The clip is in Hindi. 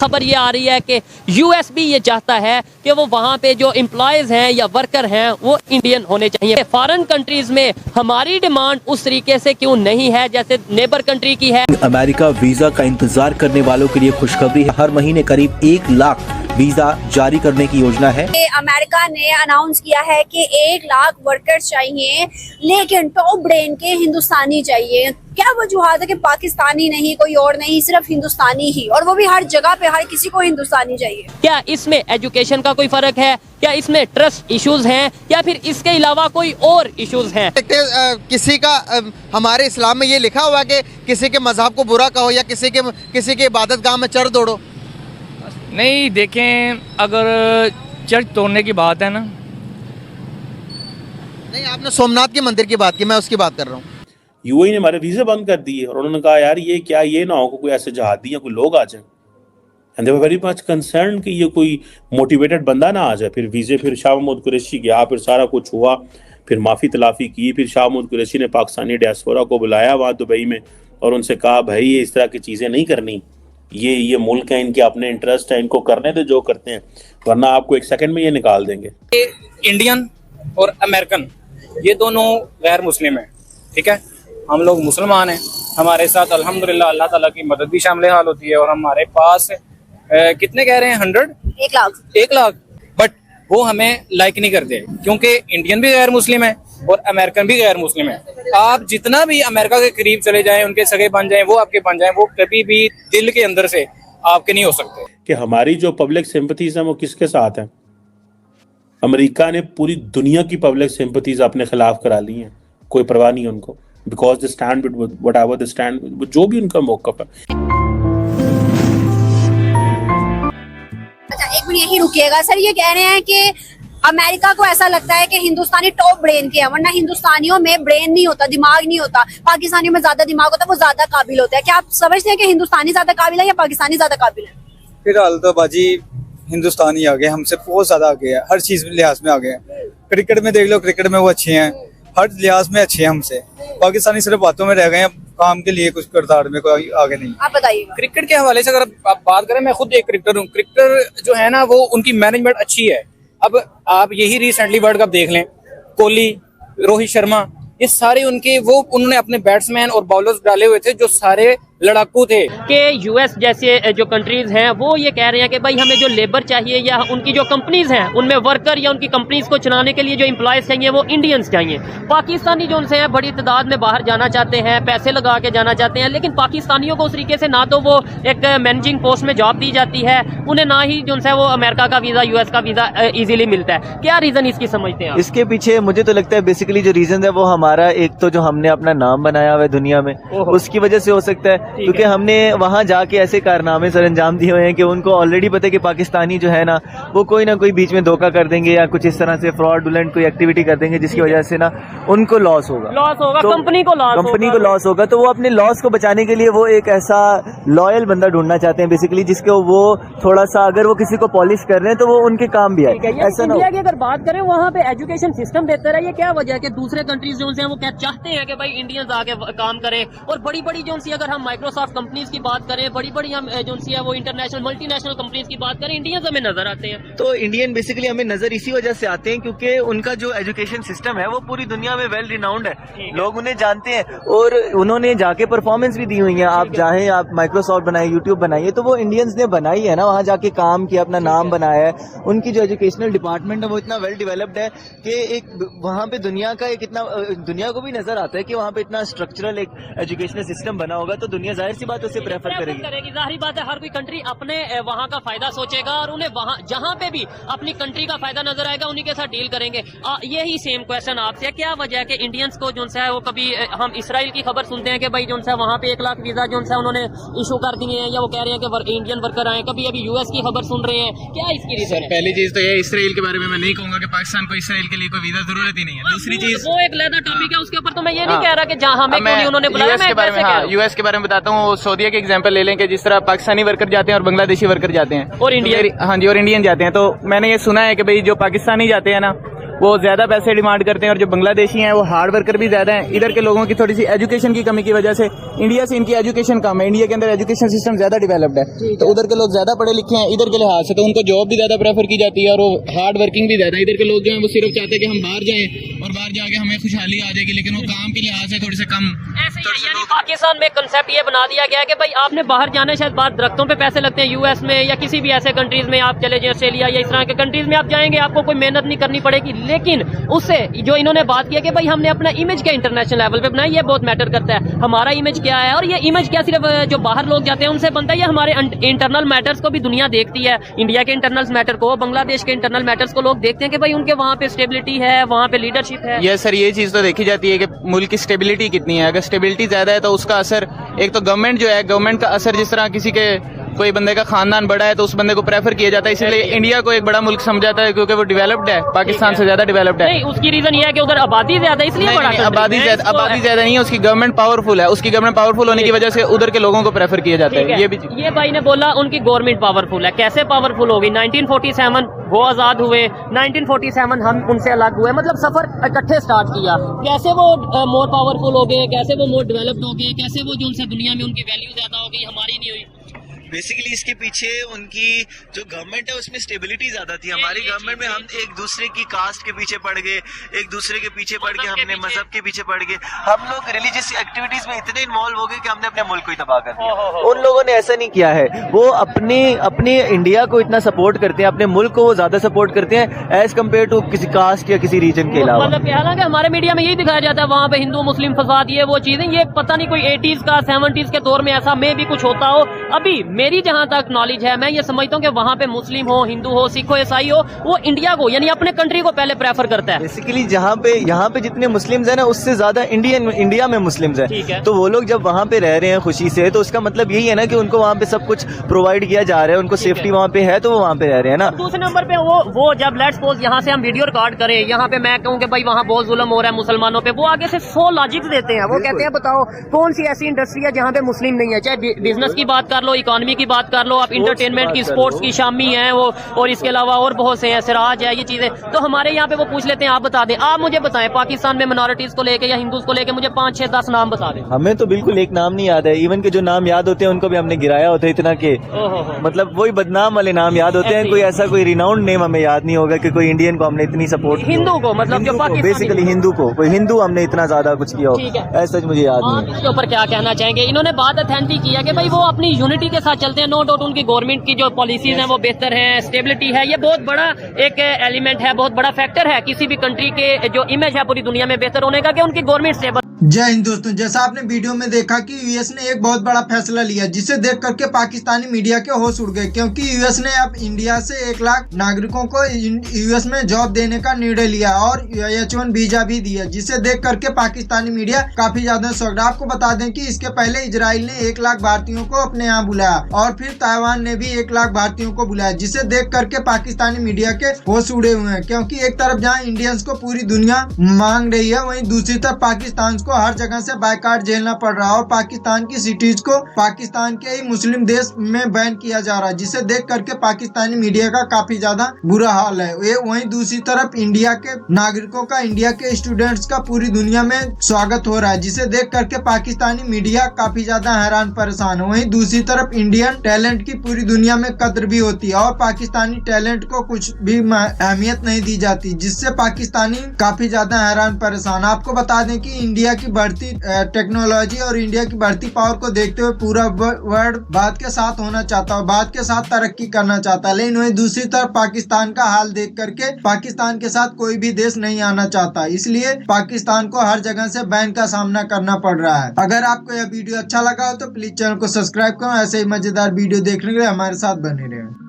खबर ये आ रही है कि यूएस भी ये चाहता है कि वो वहाँ पे जो एम्प्लॉयज हैं या वर्कर हैं वो इंडियन होने चाहिए। फॉरेन कंट्रीज में हमारी डिमांड उस तरीके से क्यों नहीं है जैसे नेबर कंट्री की है। अमेरिका वीजा का इंतजार करने वालों के लिए खुशखबरी है। हर महीने करीब 1 लाख वीजा जारी करने की योजना है। अमेरिका ने अनाउंस किया है कि 1 लाख वर्कर्स चाहिए, लेकिन टॉप ब्रेन के हिंदुस्तानी चाहिए। क्या वजूहत है कि पाकिस्तानी नहीं, कोई और नहीं, सिर्फ हिंदुस्तानी ही, और वो भी हर जगह पे हर किसी को हिंदुस्तानी चाहिए। क्या इसमें एजुकेशन का कोई फर्क है, क्या इसमें ट्रस्ट इश्यूज हैं, या फिर इसके अलावा कोई और इश्यूज हैं? किसी का हमारे इस्लाम में ये लिखा हुआ है कि किसी के मजहब को बुरा कहो या किसी के इबादत गाह में चढ़ दौड़ो। नहीं, देखें, अगर चर्च तोड़ने की बात है ना, नहीं, आपने सोमनाथ के मंदिर की बात की, मैं उसकी बात कर रहा हूँ। यूएई ने हमारे वीज़े बंद कर दिए और उन्होंने कहा यार ये क्या, ये ना हो कोई ऐसे जहादी या कोई लोग आ जाए। And they were very much concern कि ये कोई मोटिवेटेड बंदा ना आ जाए। फिर वीज़े, फिर शाह महमूद कुरैशी गया, फिर सारा कुछ हुआ, फिर माफ़ी तलाफ़ी की, फिर शाह महमूद कुरैशी ने पाकिस्तानी डियास्पोरा को बुलाया वहाँ दुबई में और उनसे कहा भाई ये इस तरह की चीज़ें नहीं करनी, ये मुल्क है, इनके अपने इंटरेस्ट है, इनको करने दे जो करते हैं, वरना आपको 1 सेकंड में ये निकाल देंगे। इंडियन और अमेरिकन ये दोनों गैर मुस्लिम हैं, ठीक है। हम लोग मुसलमान हैं, हमारे साथ अल्हम्दुलिल्लाह अल्लाह ताला की मदद भी शामिल हाल होती है, और हमारे पास कितने कह रहे हैं 1 लाख, बट वो हमें लाइक नहीं करते क्योंकि इंडियन भी गैर मुस्लिम है और अमेरिकन भी गैर मुस्लिम है। आप जितना भी अमेरिका के करीब चले जाएं, उनके सगे बन जाएं, वो आपके बन जाएं, वो कभी भी दिल के अंदर से आपके नहीं हो सकते। कि हमारी जो पब्लिक सिंपथीज हैं वो किसके साथ हैं? अमेरिका ने पूरी दुनिया की पब्लिक सिंपथीज अपने खिलाफ करा ली हैं, कोई परवाह नहीं है उनको, because they stand with whatever they stand, जो भी उनका मौक़िफ़ है। अच्छा, 1 मिनट यही रुकिएगा सर। ये कह रहे हैं कि अमेरिका को ऐसा लगता है कि हिंदुस्तानी टॉप ब्रेन के हैं, वरना हिंदुस्तानियों में ब्रेन नहीं होता, दिमाग नहीं होता। पाकिस्तानियों में ज्यादा दिमाग होता है, वो ज्यादा काबिल होता है। क्या आप समझते हैं कि हिंदुस्तानी ज्यादा काबिल है या पाकिस्तानी ज्यादा काबिल है? फिलहाल तो बाजी हिंदुस्तानी आगे, हमसे बहुत ज्यादा आगे है, हर चीज में लिहाज में आगे है। क्रिकेट में देख लो, क्रिकेट में वो अच्छे हैं, हर लिहाज में अच्छे हैं हमसे। पाकिस्तानी सिर्फ बातों में रह गए हैं, काम के लिए कुछ किरदार में कोई आगे नहीं। आप बताइए। क्रिकेट के हवाले से अगर आप बात करें, मैं खुद एक क्रिकेटर हूँ। क्रिकेटर जो है ना, वो उनकी मैनेजमेंट अच्छी है। अब आप यही रिसेंटली वर्ल्ड कप देख लें, कोहली, रोहित शर्मा, ये सारे उन्होंने अपने बैट्समैन और बॉलर्स डाले हुए थे जो सारे लड़ाकू थे। कि यूएस जैसे जो कंट्रीज हैं वो ये कह रहे हैं कि भाई हमें जो लेबर चाहिए या उनकी जो कंपनीज हैं उनमें वर्कर या उनकी कंपनीज को चलाने के लिए जो एम्प्लॉयज चाहिए वो इंडियंस चाहिए। पाकिस्तानी जो उनसे हैं बड़ी तादाद में बाहर जाना चाहते हैं, पैसे लगा के जाना चाहते हैं, लेकिन पाकिस्तानियों को उस तरीके से ना तो वो एक मैनेजिंग पोस्ट में जॉब दी जाती है, उन्हें ना ही जो है वो अमेरिका का वीजा, यूएस का वीजा इजीली मिलता है। क्या रीजन इसकी समझते हैं आप? इसके पीछे मुझे तो लगता है बेसिकली जो रीजन है वो हमारा एक तो जो हमने अपना नाम बनाया हुआ है दुनिया में, उसकी वजह से हो सकता है, क्योंकि हमने वहां जाके ऐसे कारनामे सर अंजाम दिए हुए हैं कि उनको ऑलरेडी पता है कि पाकिस्तानी जो है ना वो कोई ना कोई बीच में धोखा कर देंगे या कुछ इस तरह से फ्रॉडुलेंट कोई एक्टिविटी कर देंगे जिसकी वजह से ना उनको लॉस होगा, तो कंपनी को लॉस होगा। तो वो अपने लॉस को बचाने के लिए वो एक ऐसा लॉयल बंदा ढूंढना चाहते हैं बेसिकली, जिसको वो थोड़ा सा अगर वो किसी को पॉलिश कर रहे हैं तो वो उनके काम भी आए। ऐसा ना इंडिया की अगर बात करें, वहाँ पे एजुकेशन सिस्टम बेहतर है, ये क्या वजह है कि दूसरे कंट्रीज जो हैं वो क्या चाहते हैं कि भाई इंडियंस आके काम करें? और बड़ी बड़ी जो सी अगर हम माइक्रोसॉफ्ट कंपनीज की बात करें, बड़ी बड़ी हम जो सी है वो इंटरनेशनल मल्टीनेशनल कंपनीज की बात करें, इंडियंस हमें नजर आते हैं। तो इंडियन बेसिकली हमें नजर इसी वजह से आते हैं क्योंकि उनका जो एजुकेशन सिस्टम है वो पूरी दुनिया में वेल रिनाउंड है, लोग उन्हें जानते हैं और उन्होंने जाके परफॉर्मेंस भी दी हुई है। आप चाहे आप माइक्रोसॉफ्ट बनाए, यूट्यूब बनाइए, तो वो इंडियंस ने बनाई है ना, वहाँ जाके काम किया, अपना नाम बनाया है। उनकी जो एजुकेशनल डिपार्टमेंट है वो इतना वेल डेवलप्ड है कि एक वहाँ पे दुनिया का एक इतना, दुनिया को भी नजर आता है कि वहाँ पे इतना स्ट्रक्चरल एक एजुकेशनल सिस्टम बना होगा, तो दुनिया जाहिर सी बात उसे प्रेफर करेगी। जाहिर बात है, हर कोई कंट्री अपने वहाँ का फायदा सोचेगा और उन्हें वहाँ जहाँ पे भी अपनी कंट्री का फायदा नजर आएगा उन्हीं के साथ डील करेंगे। यही सेम क्वेश्चन आपसे, क्या वजह है कि इंडियंस को जो है वो कभी हम इसराइल की खबर सुनते हैं कि भाई जो है वहाँ पे 1 लाख वीजा जो है उन्होंने इशू कर दिए हैं, या वो कह रहे हैं कि इंडियन वर्कर आए, कभी अभी यूएस की खबर सुन रहे हैं, क्या इसकी रीजन है? पहली चीज तो ये, इसराइल के बारे में मैं नहीं कहूंगा कि पाकिस्तान को इसराइल के लिए कोई वीजा जरूरत ही नहीं है। दूसरी चीज वो एक अलग टॉपिक है, उसके ऊपर तो मैं ये नहीं कह रहा कि जहाँ हमें उन्होंने बुलाया। यूएस के बारे में बताता हूँ, सऊदीया के एग्जाम्पल ले लें कि जिस तरह पाकिस्तानी वर्कर जाते हैं और बांग्लादेशी वर्कर जाते हैं और इंडियन, हाँ जी, और इंडियन जाते हैं, तो मैंने ये सुना है कि भाई जो पाकिस्तानी जाते हैं ना वो ज़्यादा पैसे डिमांड करते हैं, और जो बांग्लादेशी हैं वो हार्ड वर्कर भी ज़्यादा हैं। इधर के लोगों की थोड़ी सी एजुकेशन की कमी की वजह से इंडिया से इनकी एजुकेशन कम है। इंडिया के अंदर एजुकेशन सिस्टम ज़्यादा डेवलप्ड है, तो उधर के लोग ज़्यादा पढ़े लिखे हैं इधर के लिहाज से, तो उनको जॉब भी ज़्यादा प्रेफर की जाती है, और वो हार्ड वर्किंग भी ज़्यादा है। इधर के लोग जो हैं वो सिर्फ चाहते हैं कि हम बाहर जाएं और बाहर जाके हमें खुशहाली आ जाएगी, लेकिन वो काम के लिहाज से थोड़े से कम। यानी पाकिस्तान में कंसेप्ट ये बना दिया गया है कि भाई आपने बाहर जाना है, शायद बाहर दरख्तों पे पैसे लगते हैं यूएस में या किसी भी ऐसे कंट्रीज में आप चले जाए, ऑस्ट्रेलिया या इस तरह के कंट्रीज में आप जाएंगे, आपको कोई मेहनत नहीं करनी पड़ेगी। लेकिन उससे जो इन्होंने बात किया कि भाई हमने अपना इमेज के इंटरनेशनल लेवल पे बनाया, ये बहुत मैटर करता है। हमारा इमेज क्या है, और ये इमेज क्या सिर्फ जो बाहर लोग जाते हैं उनसे बनता है, ये हमारे इंटरनल मैटर्स को भी दुनिया देखती है। इंडिया के इंटरनल मैटर को, बांग्लादेश के इंटरनल मैटर्स को लोग देखते हैं कि भाई उनके वहाँ पे स्टेबिलिटी है, वहाँ पे लीडरशिप है। ये सर ये चीज़ तो देखी जाती है कि मुल्क की स्टेबिलिटी कितनी है। अगर स्टेबिलिटी ज़्यादा है तो उसका असर, एक तो गवर्नमेंट जो है, गवर्नमेंट का असर, जिस तरह किसी के कोई बंदे का खानदान बड़ा है तो उस बंदे को प्रेफर किया जाता है, इसलिए इंडिया को एक बड़ा मुल्क समझा जाता है क्योंकि वो डेवलप्ड है, पाकिस्तान से ज्यादा डेवलप्ड है। नहीं, उसकी रीजन ये है कि उधर आबादी ज्यादा है, इसलिए बड़ा आबादी ज्यादा नहीं है, उसकी गवर्नमेट पावरफुल है, उसकी गवर्नमेंट पावरफुल होने की वजह से उधर के लोगों को प्रेफर किया जाता है। ये भाई ने बोला उनकी गवर्नमेंट पावरफुल है। कैसे पावरफुल होगी? 1947 वो आजाद हुए, 1947 हम उनसे अलग हुए, मतलब सफर इकट्ठे स्टार्ट किया। कैसे वो मोर पावरफुल हो गए, कैसे वो मोर डेवलप्ड हो गए, कैसे वो जो उनसे दुनिया में उनकी वैल्यू ज्यादा हो गई, हमारी नहीं हुई? बेसिकली इसके पीछे उनकी जो गवर्नमेंट है उसमें स्टेबिलिटी ज्यादा थी। हमारी गवर्नमेंट में हम एक दूसरे की कास्ट के पीछे पड़ गए, एक दूसरे के पीछे पड़ गए, हमने मजहब के पीछे पड़ गए, हम लोग रिलीजियस एक्टिविटीज में इतने इन्वॉल्व हो गए कि हमने अपने मुल्क को ही तबाह कर दिया। उन लोगों ने ऐसा नहीं किया है, वो अपने इंडिया को इतना सपोर्ट करते हैं, अपने मुल्क को वो ज्यादा सपोर्ट करते हैं एज कम्पेयर टू किसी कास्ट या किसी रीजन के अलावा। मतलब हालांकि हमारे मीडिया में यही दिखाया जाता है वहाँ पे हिंदू मुस्लिम फसाद, ये वो चीजें, ये पता नहीं कोई 80s का 70s के दौर में ऐसा में भी कुछ होता हो। अभी मेरी जहाँ तक नॉलेज है, मैं ये समझता हूँ कि वहाँ पे मुस्लिम हो, हिंदू हो, सिख हो, ईसाई हो, वो इंडिया को यानी अपने कंट्री को पहले प्रेफर करता है। बेसिकली यहाँ पे जितने मुस्लिम्स हैं ना, उससे ज्यादा इंडिया में मुस्लिम्स हैं, तो वो लोग जब वहाँ पे रह रहे हैं खुशी से, तो उसका मतलब यही है ना कि उनको वहाँ पे सब कुछ प्रोवाइड किया जा रहा है, उनको सेफ्टी वहाँ पे है, तो वो वहाँ पे रह रहे हैं ना। दूसरे नंबर पे वो जब लेट्स सपोज यहाँ से हम वीडियो रिकॉर्ड करें, यहाँ पे मैं कहूँ कि भाई वहाँ बहुत जुल्म हो रहा है मुसलमानों पे, वो आगे से 100 लॉजिक्स देते हैं। वो कहते हैं बताओ कौन सी ऐसी इंडस्ट्री है जहाँ पे मुस्लिम नहीं है, चाहे बिजनेस की बात कर लो, इकोनॉमी की बात कर लो, आप इंटरटेनमेंट की, स्पोर्ट्स की, शामी है वो, और इसके अलावा और बहुत से हैं, सिराज है, ये चीजें। तो हमारे यहाँ पे वो पूछ लेते हैं आप बता दें, आप मुझे बताएं पाकिस्तान में मिनॉरिटीज को लेके या हिंदूज को लेके मुझे 5, 6, 10 नाम बता दें। हमें तो बिल्कुल एक नाम नहीं याद है, इवन के जो नाम याद होते हैं उनको भी हमने गिराया होता है इतना के, मतलब वही बदनाम वाले नाम याद होते हैं, कोई ऐसा कोई रिनाउंड नेम हमें याद नहीं होगा कि कोई इंडियन को हमने इतनी सपोर्ट, हिंदू को मतलब जो बेसिकली हिंदू को, कोई हिंदू हमने इतना ज्यादा कुछ किया हो, ऐसा मुझे याद नहीं। इसके ऊपर क्या कहना चाहेंगे? इन्होंने बात अथेंटिक किया कि भाई वो अपनी यूनिटी के साथ चलते हैं, नो डाउट उनकी गवर्नमेंट की जो पॉलिसीज हैं वो बेहतर है, स्टेबिलिटी है, ये बहुत बड़ा एक एलिमेंट है, बहुत बड़ा फैक्टर है किसी भी कंट्री के जो इमेज है पूरी दुनिया में बेहतर होने का, कि उनकी गवर्नमेंट स्टेबल। जय हिंद दोस्तों, जैसा आपने वीडियो में देखा कि यूएस ने एक बहुत बड़ा फैसला लिया, जिसे देख करके पाकिस्तानी मीडिया के होश उड़ गए, क्योंकि यूएस ने अब इंडिया से 1 लाख नागरिकों को यूएस में जॉब देने का निर्णय लिया और H1 वीजा भी दिया, जिसे देख करके पाकिस्तानी मीडिया काफी ज्यादा शॉक्ड। आपको बता दें कि इसके पहले इजराइल ने 1 लाख भारतीयों को अपने यहाँ बुलाया और फिर ताइवान ने भी 1 लाख भारतीयों को बुलाया, जिसे देख करके पाकिस्तानी मीडिया के होश उड़े हुए हैं। क्योंकि एक तरफ जहाँ इंडियंस को पूरी दुनिया मांग रही है, वहीं दूसरी तरफ पाकिस्तान को हर जगह से बायकॉट झेलना पड़ रहा है और पाकिस्तान की सिटीज को पाकिस्तान के ही मुस्लिम देश में बैन किया जा रहा है, जिसे देख करके पाकिस्तानी मीडिया का काफी ज्यादा बुरा हाल है। वहीं दूसरी तरफ इंडिया के नागरिकों का, इंडिया के स्टूडेंट्स का पूरी दुनिया में स्वागत हो रहा है, जिसे देख करके पाकिस्तानी मीडिया काफी ज्यादा हैरान परेशान है। वहीं दूसरी तरफ इंडियन टैलेंट की पूरी दुनिया में कद्र भी होती है और पाकिस्तानी टैलेंट को कुछ भी अहमियत नहीं दी जाती, जिससे पाकिस्तानी काफी ज्यादा हैरान परेशान। आपको बता दें कि इंडिया की बढ़ती टेक्नोलॉजी और इंडिया की बढ़ती पावर को देखते हुए पूरा वर्ल्ड भारत के साथ होना चाहता है, भारत के साथ तरक्की करना चाहता है, लेकिन वहीं दूसरी तरफ पाकिस्तान का हाल देख करके पाकिस्तान के साथ कोई भी देश नहीं आना चाहता, इसलिए पाकिस्तान को हर जगह से बैन का सामना करना पड़ रहा है। अगर आपको यह वीडियो अच्छा लगा हो तो प्लीज चैनल को सब्सक्राइब करो, ऐसे ही मजेदार वीडियो देखने के लिए हमारे साथ बने रहें।